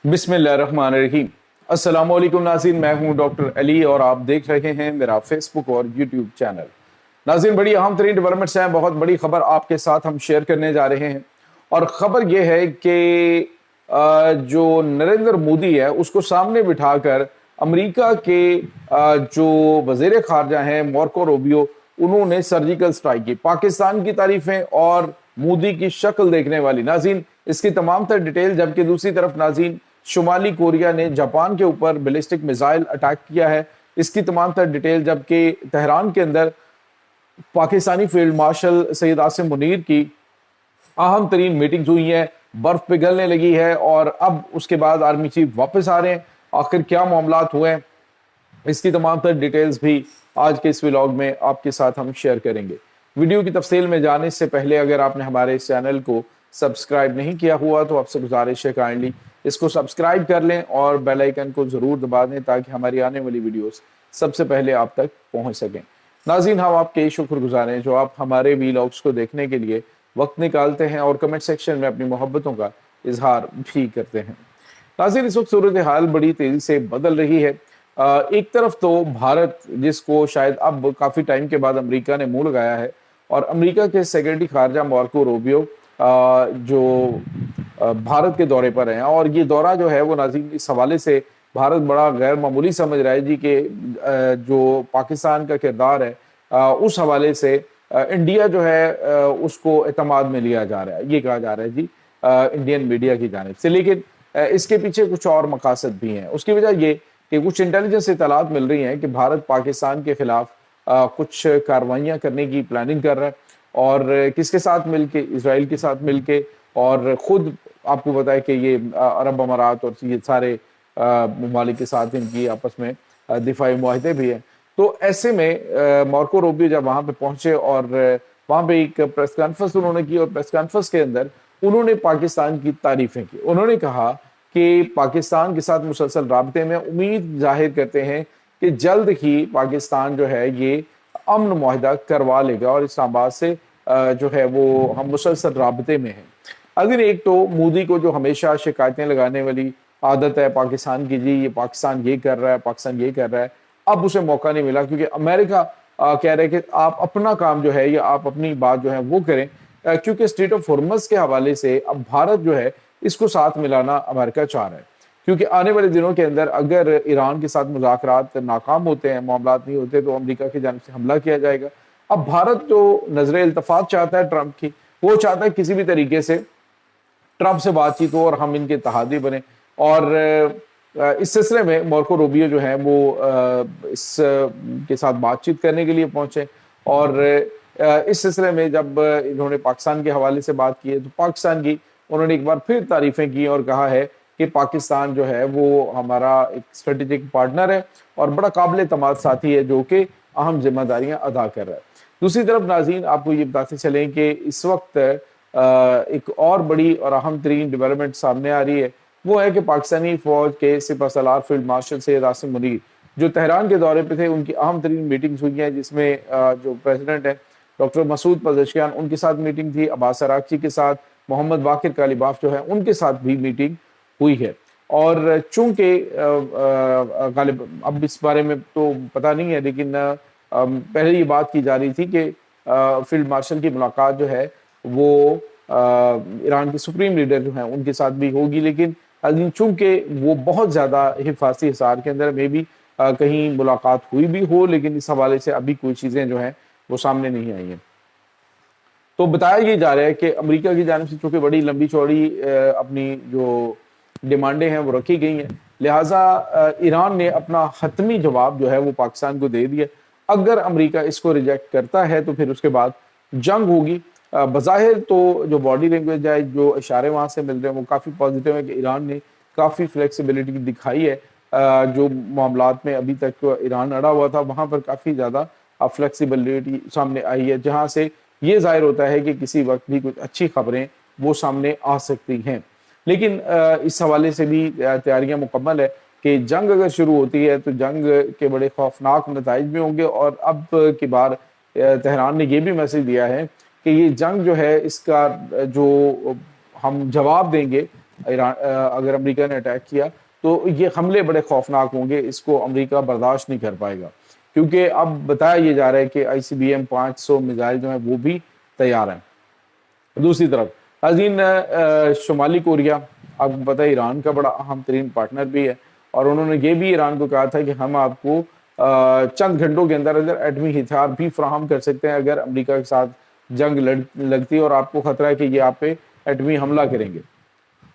बिस्मिल्लाहिर्रहमानिर्रहीम। अस्सलामुअलैकुम नाज़रीन, मैं हूं डॉक्टर अली और आप देख रहे हैं मेरा फेसबुक और यूट्यूब चैनल। नाज़रीन, बड़ी अहम तरीन डेवलपमेंट्स हैं, बहुत बड़ी खबर आपके साथ हम शेयर करने जा रहे हैं। और ख़बर यह है कि जो नरेंद्र मोदी है उसको सामने बिठाकर अमेरिका के जो वज़ीर ख़ारजा हैं मार्को रूबियो, उन्होंने सर्जिकल स्ट्राइक की। पाकिस्तान की तारीफें और मोदी की शक्ल देखने वाली। नाज़रीन, इसकी तमाम तर डिटेल, जबकि दूसरी तरफ नाज़रीन शुमाली कोरिया ने जापान के ऊपर बैलिस्टिक मिसाइल अटैक किया है, इसकी तमाम तर डिटेल, जबकि तेहरान के अंदर पाकिस्तानी फील्ड मार्शल सैयद आसिम मुनीर की अहम तरीन मीटिंग्स हुई हैं, बर्फ पिघलने लगी है और अब उसके बाद आर्मी चीफ वापस आ रहे हैं। आखिर क्या मामलात हुए हैं, इसकी तमाम तर डिटेल्स भी आज के इस व्लॉग में आपके साथ हम शेयर करेंगे। वीडियो की तफसील में जाने से पहले अगर आपने हमारे इस चैनल को सब्सक्राइब नहीं किया हुआ तो आपसे गुजारिश है काइंडली इसको सब्सक्राइब कर लें और बेल आइकन को ज़रूर दबा दें ताकि हमारी आने वाली वीडियोस सबसे पहले आप तक पहुंच सकें। नाज़रीन, हम आपके शुक्रगुजार हैं जो आप हमारे व्लॉग्स को देखने के लिए वक्त निकालते हैं और कमेंट सेक्शन में अपनी मोहब्बतों का इजहार भी करते हैं। नाज़रीन, इस वक्त सूरत हाल बड़ी तेज़ी से बदल रही है। एक तरफ तो भारत, जिसको शायद अब काफ़ी टाइम के बाद अमेरिका ने मुंह लगाया है, और अमेरिका के सेक्रेटरी खारजा मार्को रूबियो जो भारत के दौरे पर हैं, और ये दौरा जो है वो नाज़रीन इस हवाले से भारत बड़ा गैर मामूली समझ रहा है जी कि जो पाकिस्तान का किरदार है उस हवाले से इंडिया जो है उसको एतमाद में लिया जा रहा है, ये कहा जा रहा है जी इंडियन मीडिया की जानिब से। लेकिन इसके पीछे कुछ और मकासद भी हैं। उसकी वजह ये कि कुछ इंटेलिजेंस इत्तलात मिल रही हैं कि भारत पाकिस्तान के खिलाफ कुछ कार्रवाइयाँ करने की प्लानिंग कर रहा है, और किसके साथ मिलके? इजराइल के साथ मिलके, और ख़ुद आपको पता है कि ये अरब अमारात और ये सारे ममालिक के साथ इनकी आपस में दिफाई मुआहदे भी हैं। तो ऐसे में मार्को रूबियो जब वहाँ पे पहुँचे और वहाँ पे एक प्रेस कॉन्फ्रेंस उन्होंने की, और प्रेस कॉन्फ्रेंस के अंदर उन्होंने पाकिस्तान की तारीफ़ें की। उन्होंने कहा कि पाकिस्तान के साथ मुसलसल राब्ते में उम्मीद जाहिर करते हैं कि जल्द ही पाकिस्तान जो है ये अमन मुआहदा करवा लेगा और इस्लामाबाद से जो है वो हम मुसलसल राब्ते में हैं। अगर एक तो मोदी को जो हमेशा शिकायतें लगाने वाली आदत है पाकिस्तान की, जी ये पाकिस्तान ये कर रहा है, पाकिस्तान ये कर रहा है, अब उसे मौका नहीं मिला क्योंकि अमेरिका कह रहे हैं कि आप अपना काम जो है या आप अपनी बात जो है वो करें, क्योंकि स्ट्रेट ऑफ हॉर्मज़ के हवाले से अब भारत जो है इसको साथ मिलाना अमेरिका चाह रहा है, क्योंकि आने वाले दिनों के अंदर अगर ईरान के साथ मुज़ाकरात नाकाम होते हैं, मामलात नहीं होते, तो अमेरिका की जानिब से हमला किया जाएगा। अब भारत जो नजर इल्तफात चाहता है ट्रंप की, वो चाहता है किसी भी तरीके से ट्रंप से बातचीत हो और हम इनके इत्तेहादी बने। और इस सिलसिले में मार्को रूबियो जो है वो इस के साथ बातचीत करने के लिए पहुंचे, और इस सिलसिले में जब इन्होंने पाकिस्तान के हवाले से बात की है तो पाकिस्तान की उन्होंने एक बार फिर तारीफ़ें की और कहा है कि पाकिस्तान जो है वो हमारा एक स्ट्रेटेजिक पार्टनर है और बड़ा काबिल एतमाद साथी है जो कि अहम जिम्मेदारियां अदा कर रहा है। दूसरी तरफ नाज़रीन, आपको ये बताते चलें कि इस वक्त एक और बड़ी और अहम तरीन डेवलपमेंट सामने आ रही है, वो है कि पाकिस्तानी फ़ौज के सिपहसालार फील्ड मार्शल सैयद आसिम मुनीर जो तेहरान के दौरे पे थे, उनकी अहम तरीन मीटिंग्स हुई हैं, जिसमें जो प्रेसिडेंट है डॉक्टर मसूद पज़ेश्कियान, उनके साथ मीटिंग थी, अब्बास अरागची के साथ, मोहम्मद बाकिर कालिबाफ जो है उनके साथ भी मीटिंग हुई है। और चूंकि गालिब अब इस बारे में तो पता नहीं है, लेकिन पहले ये बात की जा रही थी कि फील्ड मार्शल की मुलाकात जो है वो ईरान के सुप्रीम लीडर जो हैं उनके साथ भी होगी, लेकिन चूंकि वो बहुत ज़्यादा हिफाजती हिसार के अंदर में भी कहीं मुलाकात हुई भी हो, लेकिन इस हवाले से अभी कोई चीज़ें जो हैं वो सामने नहीं आई हैं। तो बताया ये जा रहा है कि अमेरिका की जानिब से चूंकि बड़ी लंबी चौड़ी अपनी जो डिमांडें हैं वो रखी गई हैं, लिहाजा ईरान ने अपना हतमी जवाब जो है वो पाकिस्तान को दे दिया। अगर अमेरिका इसको रिजेक्ट करता है तो फिर उसके बाद जंग होगी। बज़ाहिर तो जो बॉडी लैंग्वेज है, जो इशारे वहाँ से मिल रहे हैं वो काफ़ी पॉजिटिव है कि ईरान ने काफ़ी फ्लेक्सिबिलिटी दिखाई है। जो मामलात में अभी तक ईरान अड़ा हुआ था वहाँ पर काफ़ी ज़्यादा फ्लेक्सिबिलिटी सामने आई है, जहाँ से ये ज़ाहिर होता है कि किसी वक्त भी कुछ अच्छी खबरें वो सामने आ सकती हैं। लेकिन इस हवाले से भी तैयारियां मुकम्मल है कि जंग अगर शुरू होती है तो जंग के बड़े खौफनाक नताइज भी होंगे। और अब की बार तेहरान ने यह भी मैसेज दिया है कि ये जंग जो है इसका जो हम जवाब देंगे اگر امریکہ نے اٹیک کیا تو یہ حملے بڑے خوفناک ہوں گے، اس کو امریکہ برداشت نہیں کر پائے گا، کیونکہ اب بتایا یہ جا رہا ہے کہ ICBM 500 میزائل جو ہیں وہ بھی تیار ہیں۔ دوسری طرف ناظرین، شمالی کوریا آپ کو پتہ ہے ایران کا بڑا اہم ترین پارٹنر بھی ہے، اور انہوں نے یہ بھی ایران کو کہا تھا کہ ہم آپ کو چند گھنٹوں کے اندر ایٹمی ہتھیار بھی فراہم کر سکتے ہیں اگر امریکہ کے ساتھ جنگ لگتی ہے اور آپ کو خطرہ ہے کہ یہ آپ پہ ایٹمی حملہ کریں گے۔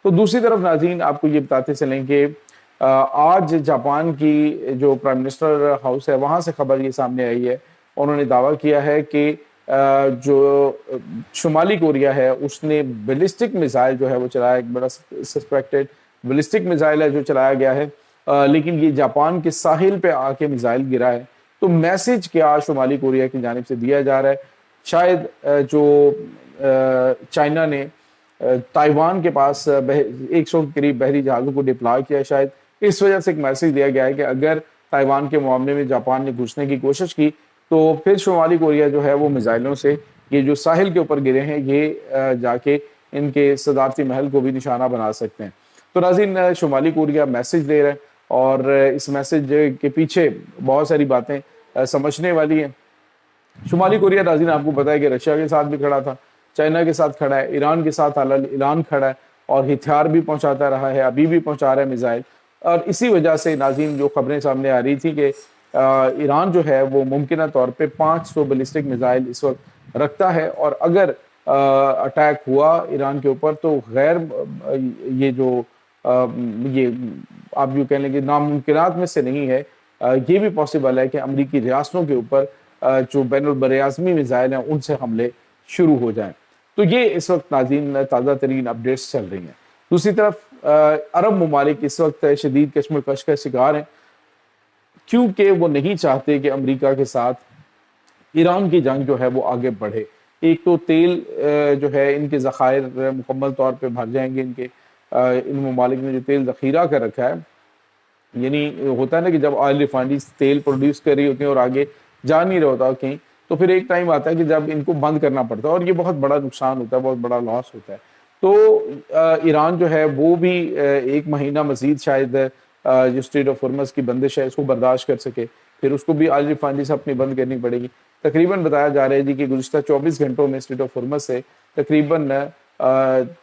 تو دوسری طرف ناظرین آپ کو یہ بتاتے چلیں کہ آج جاپان کی جو پرائم منسٹر ہاؤس ہے وہاں سے خبر یہ سامنے آئی ہے، انہوں نے دعویٰ کیا ہے کہ جو شمالی کوریا ہے اس نے بیلسٹک میزائل جو ہے وہ چلایا، ایک بڑا سسپیکٹڈ بیلسٹک میزائل ہے جو چلایا گیا ہے، لیکن یہ جاپان کے ساحل پہ آ کے میزائل گرا ہے۔ تو میسج کیا شمالی کوریا کی جانب سے دیا جا رہا ہے؟ شاید جو چائنا نے تائیوان کے پاس 100 کے قریب بحری جہازوں کو ڈپلائے کیا ہے، شاید اس وجہ سے ایک میسج دیا گیا ہے کہ اگر تائیوان کے معاملے میں جاپان نے گھسنے کی کوشش کی تو پھر شمالی کوریا جو ہے وہ میزائلوں سے یہ جو ساحل کے اوپر گرے ہیں یہ جا کے ان کے صدارتی محل کو بھی نشانہ بنا سکتے ہیں۔ تو ناظرین شمالی کوریا میسج دے رہا ہے، اور اس میسج کے پیچھے بہت ساری باتیں سمجھنے والی ہیں۔ شمالی کوریا ناظرین آپ کو پتا ہے کہ رشیا کے ساتھ بھی کھڑا تھا، چائنا کے ساتھ کھڑا ہے، ایران کے ساتھ اعلان کھڑا ہے، اور ہتھیار بھی پہنچاتا رہا ہے، ابھی بھی پہنچا رہا ہے میزائل۔ اور اسی وجہ سے ناظرین جو خبریں سامنے آ رہی تھی کہ ایران جو ہے وہ ممکنہ طور پہ 500 بیلسٹک میزائل اس وقت رکھتا ہے، اور اگر اٹیک ہوا ایران کے اوپر تو غیر یہ جو یہ آپ جو کہہ لیں کہ ناممکنات میں سے نہیں ہے، یہ بھی پاسبل ہے کہ امریکی ریاستوں کے اوپر جو بین البراعظمی میزائل ہیں ان سے حملے شروع ہو جائیں۔ تو یہ اس وقت ناظرین تازہ ترین اپڈیٹس چل رہی ہیں۔ دوسری طرف عرب ممالک اس وقت شدید کشمکش کا شکار ہیں، کیونکہ وہ نہیں چاہتے کہ امریکہ کے ساتھ ایران کی جنگ جو ہے وہ آگے بڑھے۔ ایک تو تیل جو ہے ان کے ذخائر مکمل طور پہ بھر جائیں گے، ان ممالک نے جو تیل ذخیرہ کر رکھا ہے، یعنی ہوتا ہے نا کہ جب آئل ریفائنریز تیل پروڈیوس کر رہی ہوتی ہیں اور آگے جا نہیں رہا ہوتا کہیں، تو پھر ایک ٹائم آتا ہے کہ جب ان کو بند کرنا پڑتا ہے، اور یہ بہت بڑا نقصان ہوتا ہے، بہت بڑا لاس ہوتا ہے۔ تو ایران جو ہے وہ بھی ایک مہینہ مزید شاید جو اسٹریٹ آف ہرمز کی بندش ہے اس کو برداشت کر سکے، پھر اس کو بھی آئل ریفائنریز اپنی بند کرنی پڑے گی۔ تقریباً بتایا جا رہا ہے جی کہ گزشتہ 24 گھنٹوں میں اسٹریٹ آف ہرمز سے تقریباً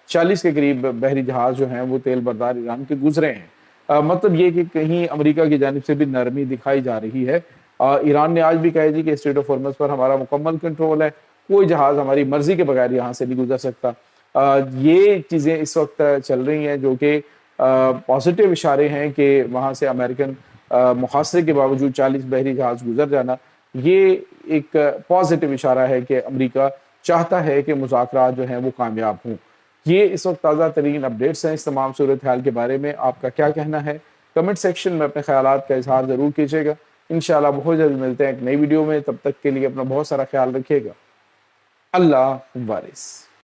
40 کے قریب بحری جہاز جو ہیں وہ تیل بردار ایران کے گزرے ہیں۔ مطلب یہ کہ کہیں امریکہ کی جانب سے بھی نرمی دکھائی جا رہی ہے۔ ایران نے آج بھی کہا جی کہ اسٹریٹ آف ہرمز پر ہمارا مکمل کنٹرول ہے، کوئی جہاز ہماری مرضی کے بغیر یہاں سے نہیں گزر سکتا۔ یہ چیزیں اس وقت چل رہی ہیں جو کہ پازیٹیو اشارے ہیں کہ وہاں سے امریکن محاصرے کے باوجود 40 بحری جہاز گزر جانا، یہ ایک پازیٹیو اشارہ ہے کہ امریکہ چاہتا ہے کہ مذاکرات جو ہیں وہ کامیاب ہوں۔ یہ اس وقت تازہ ترین اپڈیٹس ہیں اس تمام صورتحال کے بارے میں۔ آپ کا کیا کہنا ہے؟ کمنٹ سیکشن میں اپنے خیالات کا اظہار ضرور کیجیے گا۔ انشاءاللہ بہت جلد ملتے ہیں ایک نئی ویڈیو میں، تب تک کے لیے اپنا بہت سارا خیال رکھیے گا۔ اللہ حافظ۔